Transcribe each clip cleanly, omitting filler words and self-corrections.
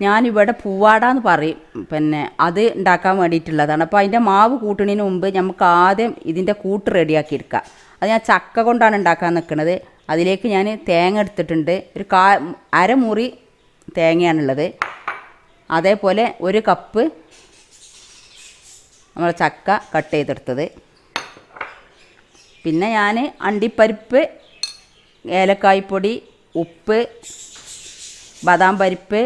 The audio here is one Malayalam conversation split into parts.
ഞാനിവിടെ പൂവാട എന്ന് പറയും. പിന്നെ അത് ഉണ്ടാക്കാൻ വേണ്ടിയിട്ടുള്ളതാണ്. അപ്പോൾ അതിൻ്റെ മാവ് കൂട്ടുന്നതിന് മുമ്പ് നമുക്ക് ആദ്യം ഇതിൻ്റെ കൂട്ട് റെഡിയാക്കി എടുക്കാം. അത് ഞാൻ ചക്ക കൊണ്ടാണ് ഉണ്ടാക്കാൻ നിൽക്കുന്നത്. അതിലേക്ക് ഞാൻ തേങ്ങ എടുത്തിട്ടുണ്ട്. ഒരു അരമുറി തേങ്ങയാണുള്ളത്. അതേപോലെ 1 കപ്പ് നമ്മൾ ചക്ക കട്ട് ചെയ്തെടുത്തത്. പിന്നെ ഞാൻ അണ്ടിപ്പരിപ്പ്, ഏലക്കായ്പ്പൊടി, ഉപ്പ്, ബദാം പരിപ്പ്,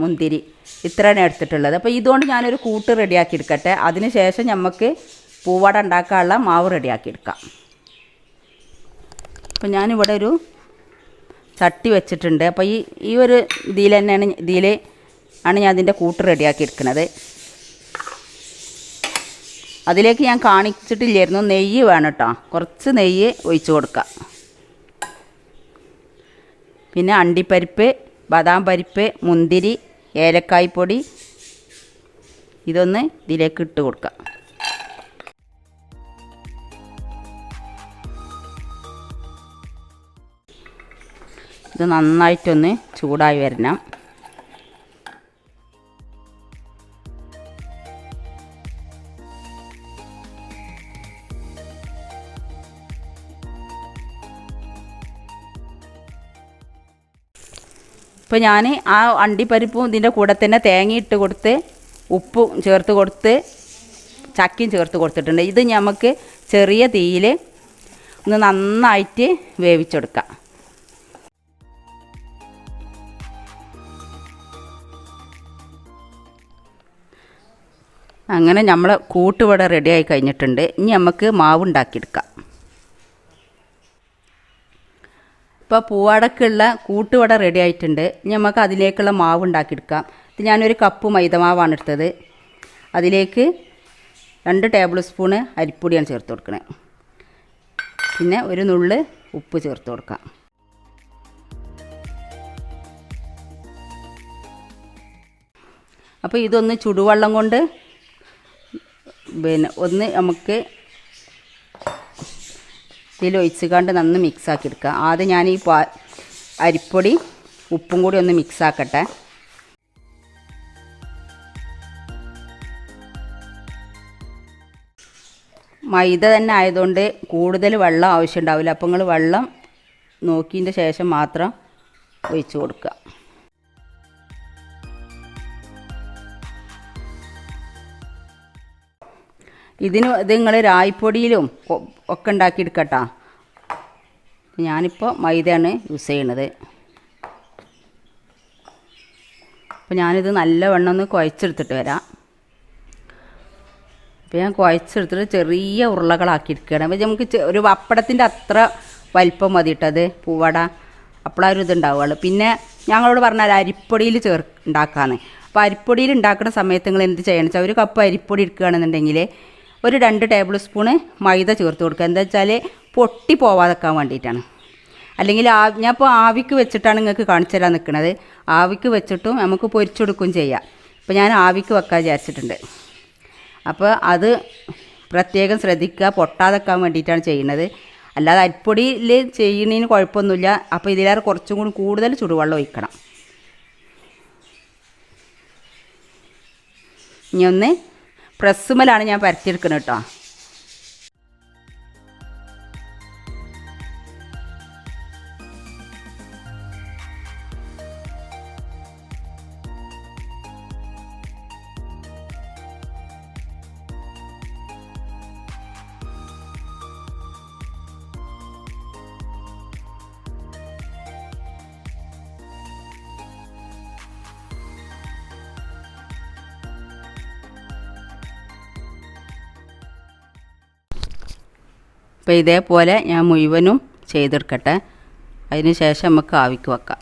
മുന്തിരി ഇത്രയാണ് എടുത്തിട്ടുള്ളത്. അപ്പോൾ ഇതുകൊണ്ട് ഞാനൊരു കൂട്ട് റെഡിയാക്കി എടുക്കട്ടെ. അതിന് ശേഷം നമുക്ക് പൂവട ഉണ്ടാക്കാനുള്ള മാവ് റെഡിയാക്കി എടുക്കാം. അപ്പോൾ ഞാനിവിടെ ഒരു ചട്ടി വെച്ചിട്ടുണ്ട്. അപ്പോൾ ഈ ഒരു ഇതിൽ ആണ് ഞാൻ അതിൻ്റെ കൂട്ട് റെഡിയാക്കി എടുക്കുന്നത്. അതിലേക്ക് ഞാൻ കാണിച്ചിട്ടില്ലായിരുന്നു, നെയ്യ് വേണം കേട്ടോ. കുറച്ച് നെയ്യ് ഒഴിച്ച് കൊടുക്കാം. പിന്നെ അണ്ടിപ്പരിപ്പ്, ബദാം പരിപ്പ്, മുന്തിരി, ഏലക്കായ്പ്പൊടി ഇതൊന്ന് ഇതിലേക്ക് ഇട്ട് കൊടുക്കാം. ഇത് നന്നായിട്ടൊന്ന് ചൂടായി വരണം. ഇപ്പോൾ ഞാൻ ആ അണ്ടിപ്പരിപ്പും ഇതിൻ്റെ കൂടെ തന്നെ തേങ്ങ ഇട്ട് കൊടുത്ത് ഉപ്പും ചേർത്ത് കൊടുത്ത് ചക്കയും ചേർത്ത് കൊടുത്തിട്ടുണ്ട്. ഇത് നമുക്ക് ചെറിയ തീയിൽ ഒന്ന് നന്നായിട്ട് വേവിച്ചെടുക്കാം. അങ്ങനെ നമ്മൾ കൂട്ടുവട റെഡിയായി കഴിഞ്ഞിട്ടുണ്ട്. ഇനി നമുക്ക് മാവ് ഉണ്ടാക്കിയെടുക്കാം. ഇപ്പോൾ പൂവാടക്കുള്ള കൂട്ടുവട റെഡി ആയിട്ടുണ്ട്. ഇനി നമുക്ക് അതിലേക്കുള്ള മാവ് ഉണ്ടാക്കിയെടുക്കാം. ഇത് ഞാനൊരു കപ്പ് മൈദമാവാണ് എടുത്തത്. അതിലേക്ക് 2 ടേബിൾ സ്പൂണ് അരിപ്പൊടിയാണ് ചേർത്ത് കൊടുക്കണേ. പിന്നെ ഒരു നുള്ള് ഉപ്പ് ചേർത്ത് കൊടുക്കാം. അപ്പോൾ ഇതൊന്ന് ചുടുവെള്ളം കൊണ്ട് ഒന്ന് നമുക്ക് ഇതിലൊഴിച്ചുകൊണ്ട് നന്ന് മിക്സാക്കി എടുക്കുക. ആദ്യം ഞാൻ ഈ അരിപ്പൊടി ഉപ്പും കൂടി ഒന്ന് മിക്സാക്കട്ടെ. മൈദ തന്നെ ആയതുകൊണ്ട് കൂടുതൽ വെള്ളം ആവശ്യമുണ്ടാവില്ല. അപ്പോൾ നിങ്ങൾ വെള്ളം നോക്കിയതിൻ്റെ ശേഷം മാത്രം ഒഴിച്ച് കൊടുക്കുക. ഇത് നിങ്ങൾ രായിപ്പൊടിയിലും ഒക്കെ ഉണ്ടാക്കിയെടുക്കട്ടോ. ഞാനിപ്പോൾ മൈദയാണ് യൂസ് ചെയ്യണത്. അപ്പോൾ ഞാനിത് നല്ലവണ്ണം ഒന്ന് കുഴച്ചെടുത്തിട്ട് വരാം. അപ്പോൾ ഞാൻ കുഴച്ചെടുത്തിട്ട് ചെറിയ ഉരുളകളാക്കിയെടുക്കുകയാണ്. അപ്പോൾ നമുക്ക് ഒരു പപ്പടത്തിൻ്റെ അത്ര വലിപ്പം മതിയിട്ടത് പൂവട അപ്പോഴൊരു ഇതുണ്ടാവുകയുള്ളൂ. പിന്നെ ഞങ്ങളോട് പറഞ്ഞാൽ അരിപ്പൊടിയിൽ ഉണ്ടാക്കാമെന്ന്. അപ്പോൾ അരിപ്പൊടിയിൽ ഉണ്ടാക്കുന്ന സമയത്ത് നിങ്ങൾ എന്ത് ചെയ്യണം വെച്ചാൽ 1 കപ്പ് അരിപ്പൊടി എടുക്കുകയാണെന്നുണ്ടെങ്കിൽ ഒരു 2 ടേബിൾ സ്പൂണ് മൈദ ചേർത്ത് കൊടുക്കുക. എന്താ വെച്ചാൽ പൊട്ടി പോവാതെക്കാൻ വേണ്ടിയിട്ടാണ്. അല്ലെങ്കിൽ ഞാൻ ഇപ്പോൾ ആവിക്ക് വെച്ചിട്ടാണ് നിങ്ങൾക്ക് കാണിച്ചു തരാൻ നിൽക്കുന്നത്. ആവിക്ക് വെച്ചിട്ടും നമുക്ക് പൊരിച്ചെടുക്കുകയും ചെയ്യാം. അപ്പോൾ ഞാൻ ആവിക്ക് വെക്കാൻ വിചാരിച്ചിട്ടുണ്ട്. അപ്പോൾ അത് പ്രത്യേകം ശ്രദ്ധിക്കുക, പൊട്ടാതെക്കാൻ വേണ്ടിയിട്ടാണ് ചെയ്യുന്നത്. അല്ലാതെ അരിപ്പൊടിയിൽ ചെയ്യുന്നതിന് കുഴപ്പമൊന്നുമില്ല. അപ്പോൾ ഇതിലേറെ കുറച്ചും കൂടി കൂടുതൽ ചുടുവെള്ളം ഒഴിക്കണം. ഇനി ഒന്ന് പ്രസ്സുമലാണ് ഞാൻ പരത്തിയെടുക്കുന്നത് കേട്ടോ. അപ്പോൾ ഇതേപോലെ ഞാൻ മുഴുവനും ചെയ്തെടുക്കട്ടെ. അതിന് ശേഷം നമുക്ക് ആവിക്ക് വെക്കാം.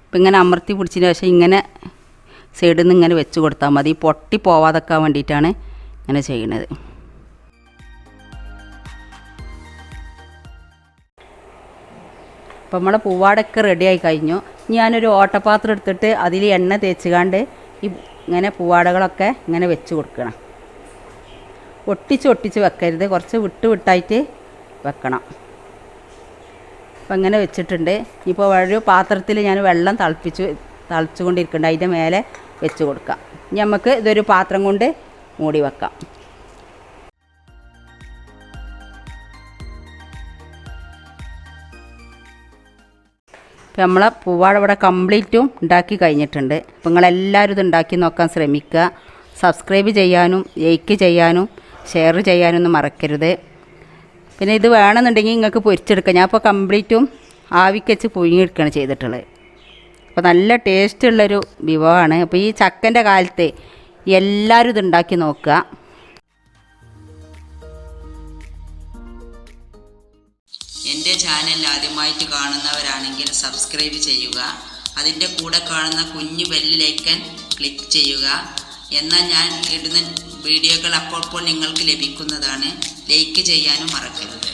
അപ്പം ഇങ്ങനെ അമർത്തി പിടിച്ചതിന് ശേഷം ഇങ്ങനെ സൈഡിൽ നിന്ന് ഇങ്ങനെ വെച്ച് കൊടുത്താൽ മതി. പൊട്ടി പോവാതെക്കാൻ വേണ്ടിയിട്ടാണ് ഇങ്ങനെ ചെയ്യണത്. അപ്പം നമ്മളെ പൂവാടൊക്കെ റെഡിയായി കഴിഞ്ഞു. ഞാനൊരു ഓട്ടപാത്രം എടുത്തിട്ട് അതിൽ എണ്ണ തേച്ചുകാണ്ട് ഇങ്ങനെ പൂവാടകളൊക്കെ ഇങ്ങനെ വെച്ച് കൊടുക്കണം. ഒട്ടിച്ച് വെക്കരുത്, കുറച്ച് വിട്ടായിട്ട് വെക്കണം. അപ്പം അങ്ങനെ വെച്ചിട്ടുണ്ട്. ഇപ്പോൾ ഒരു പാത്രത്തിൽ ഞാൻ വെള്ളം തിളപ്പിച്ച് തിളച്ചുകൊണ്ടിരിക്കുന്നുണ്ട്. അതിൻ്റെ മേലെ വെച്ച് കൊടുക്കാം. ഇനി നമുക്ക് ഇതൊരു പാത്രം കൊണ്ട് മൂടി വെക്കാം. ഇപ്പം നമ്മളെ പൂവാട ഇവിടെ കംപ്ലീറ്റും ഉണ്ടാക്കി കഴിഞ്ഞിട്ടുണ്ട്. അപ്പം നിങ്ങളെല്ലാവരും ഇത് ഉണ്ടാക്കി നോക്കാൻ ശ്രമിക്കുക. സബ്സ്ക്രൈബ് ചെയ്യാനും ലൈക്ക് ചെയ്യാനും ഷെയർ ചെയ്യാനൊന്നും മറക്കരുത്. പിന്നെ ഇത് വേണമെന്നുണ്ടെങ്കിൽ നിങ്ങൾക്ക് പൊരിച്ചെടുക്കാം. ഞാൻ ഇപ്പോൾ കംപ്ലീറ്റും ആവിക്ക് വെച്ച് പുഴുങ്ങിയെടുക്കുകയാണ് ചെയ്തിട്ടുള്ളത്. അപ്പോൾ നല്ല ടേസ്റ്റുള്ളൊരു വിഭവമാണ്. അപ്പോൾ ഈ ചക്കൻ്റെ കാലത്ത് എല്ലാവരും ഇത് ഉണ്ടാക്കി നോക്കുക. എൻ്റെ ചാനൽ ആദ്യമായിട്ട് കാണുന്നവരാണെങ്കിൽ സബ്സ്ക്രൈബ് ചെയ്യുക. അതിൻ്റെ കൂടെ കാണുന്ന കുഞ്ഞു ബെല്ലിലേക്കൻ ക്ലിക്ക് ചെയ്യുക. എന്നാൽ ഞാൻ ഇടുന്ന വീഡിയോകൾ അപ്പോൾ നിങ്ങൾക്ക് ലഭിക്കുന്നതാണ്. ലൈക്ക് ചെയ്യാനും മറക്കരുത്.